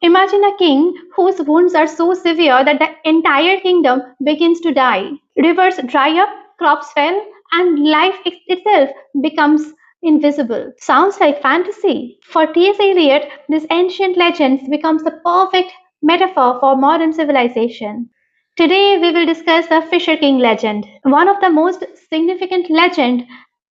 Imagine a king whose wounds are so severe that the entire kingdom begins to die. Rivers dry up, crops fail, and life itself becomes invisible. Sounds like fantasy. For T.S. Eliot, this ancient legend becomes the perfect metaphor for modern civilization. Today we will discuss the Fisher King legend, one of the most significant legend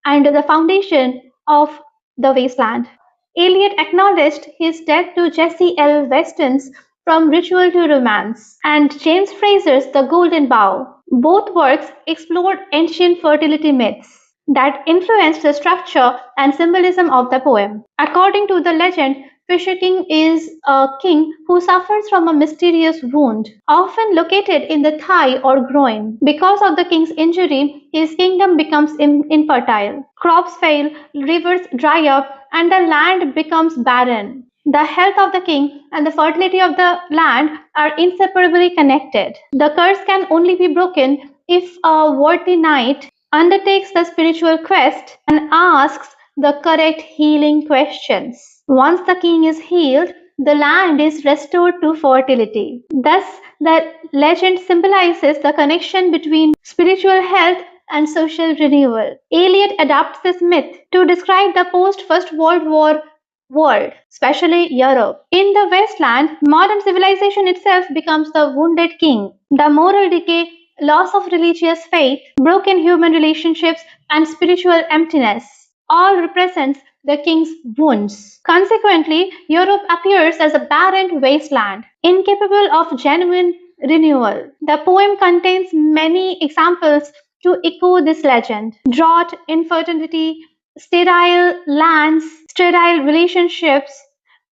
and the foundation of the wasteland. Eliot acknowledged his debt to Jessie L. Weston's From Ritual to Romance and James Fraser's The Golden Bough. Both works explored ancient fertility myths that influenced the structure and symbolism of the poem. According to the legend, Fisher King is a king who suffers from a mysterious wound, often located in the thigh or groin. Because of the king's injury, his kingdom becomes infertile. Crops fail, rivers dry up, and the land becomes barren. The health of the king and the fertility of the land are inseparably connected. The curse can only be broken if a worthy knight undertakes the spiritual quest and asks the correct healing questions. Once the king is healed, the land is restored to fertility. Thus, the legend symbolizes the connection between spiritual health and social renewal. Eliot adapts this myth to describe the post First World War world, especially Europe. In the wasteland, modern civilization itself becomes the wounded king. The moral decay, loss of religious faith, broken human relationships, and spiritual emptiness all represents the king's wounds. Consequently, Europe appears as a barren wasteland, incapable of genuine renewal. The poem contains many examples to echo this legend. Drought, infertility, sterile lands, sterile relationships,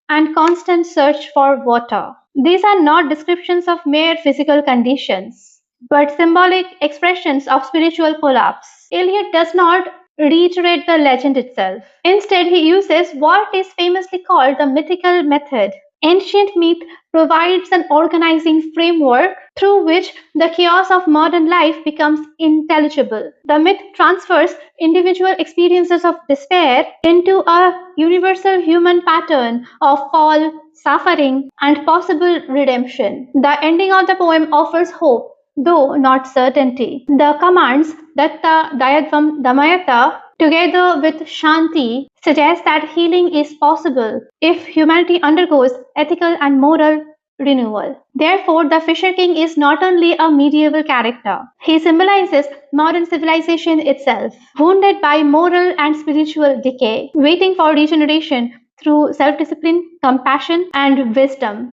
and constant search for water. These are not descriptions of mere physical conditions, but symbolic expressions of spiritual collapse. Eliot does not reiterate the legend itself. Instead, he uses what is famously called the mythical method. Ancient myth provides an organizing framework through which the chaos of modern life becomes intelligible. The myth transfers individual experiences of despair into a universal human pattern of fall, suffering, and possible redemption. The ending of the poem offers hope, though not certainty. The commands Datta, Dayadvam, Damayata, together with Shanti, suggest that healing is possible if humanity undergoes ethical and moral renewal. Therefore, the Fisher King is not only a medieval character, he symbolizes modern civilization itself, wounded by moral and spiritual decay, waiting for regeneration through self-discipline, compassion, and wisdom.